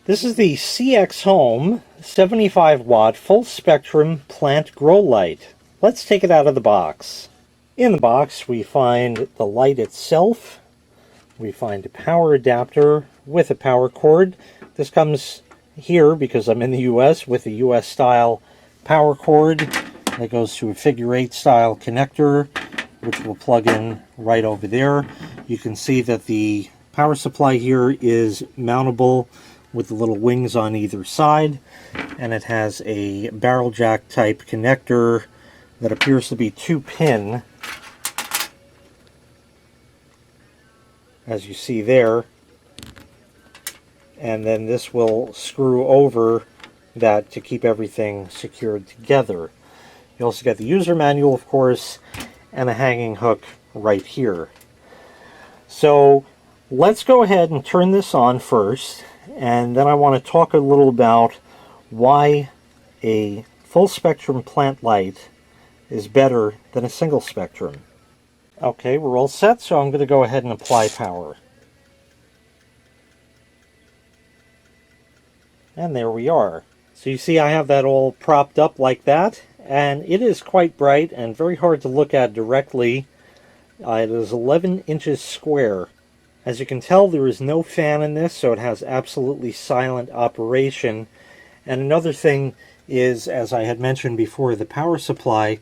This is the CXhome 75 watt full spectrum plant grow light. Let's take it out of the box. In the box we find the light itself. We find a power adapter with a power cord. This comes here because I'm in the US with a US style power cord that goes to a figure 8 style connector, which will plug in right over there. You can see that the power supply here is mountable with the little wings on either side, and it has a barrel jack type connector that appears to be 2-pin, as you see there, and then this will screw over that to keep everything secured together. You also get the user manual, of course, and a hanging hook right here. So let's go ahead and turn this on first, and then I want to talk a little about why a full spectrum plant light is better than a single spectrum. Okay, we're all set, so I'm going to go ahead and apply power. And there we are. So you see I have that all propped up like that, and it is quite bright and very hard to look at directly. It is 11 inches square. As you can tell, there is no fan in this, so it has absolutely silent operation. And another thing is, as I had mentioned before, the power supply.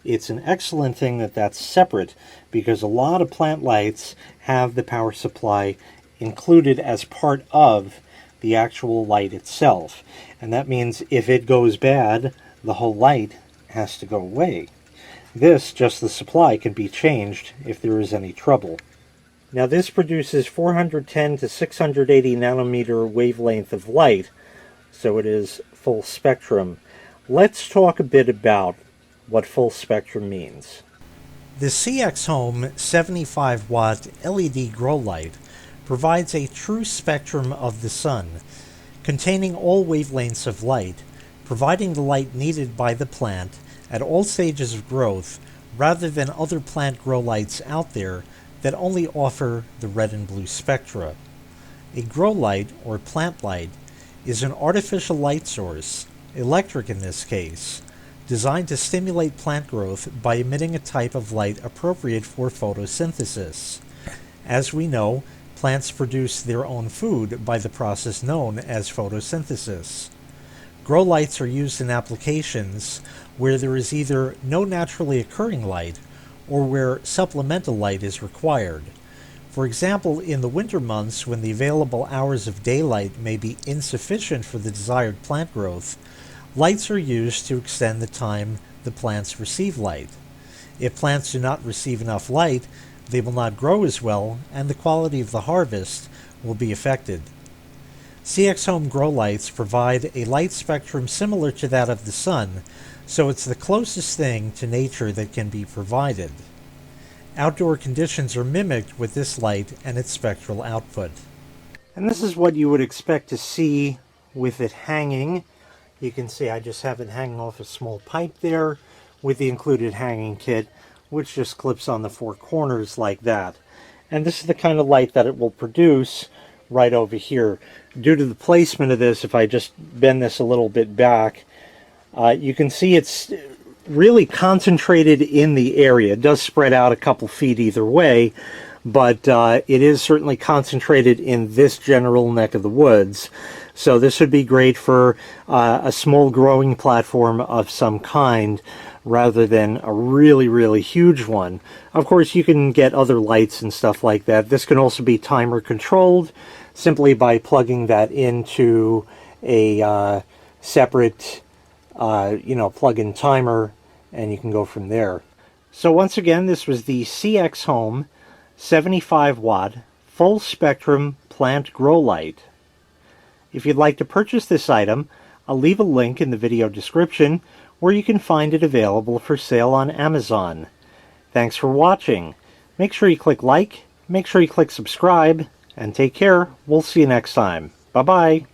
It's an excellent thing that that's separate, because a lot of plant lights have the power supply included as part of the actual light itself. And that means if it goes bad, the whole light has to go away. This, just the supply, can be changed if there is any trouble. Now this produces 410 to 680 nanometer wavelength of light, so it is full spectrum. Let's talk a bit about what full spectrum means. The CXhome 75 watt LED grow light provides a true spectrum of the sun, containing all wavelengths of light, providing the light needed by the plant at all stages of growth, rather than other plant grow lights out there that only offer the red and blue spectra. A grow light, or plant light, is an artificial light source, electric in this case, designed to stimulate plant growth by emitting a type of light appropriate for photosynthesis. As we know, plants produce their own food by the process known as photosynthesis. Grow lights are used in applications where there is either no naturally occurring light or where supplemental light is required. For example, in the winter months when the available hours of daylight may be insufficient for the desired plant growth, lights are used to extend the time the plants receive light. If plants do not receive enough light, they will not grow as well, and the quality of the harvest will be affected. CXhome grow lights provide a light spectrum similar to that of the sun, so it's the closest thing to nature that can be provided. Outdoor conditions are mimicked with this light and its spectral output. And this is what you would expect to see with it hanging. You can see I just have it hanging off a small pipe there with the included hanging kit, which just clips on the 4 corners like that. And this is the kind of light that it will produce right over here. Due to the placement of this, if I just bend this a little bit back, you can see it's really concentrated in the area. It does spread out a couple feet either way, but it is certainly concentrated in this general neck of the woods. So this would be great for a small growing platform of some kind, rather than a really, really huge one. Of course, you can get other lights and stuff like that. This can also be timer controlled simply by plugging that into a separate plug-in timer, and you can go from there. So once again, this was the CXhome 75 watt full spectrum plant grow light. If you'd like to purchase this item, I'll leave a link in the video description where you can find it available for sale on Amazon. Thanks for watching. Make sure you click like, make sure you click subscribe, and take care. We'll see you next time. Bye-bye.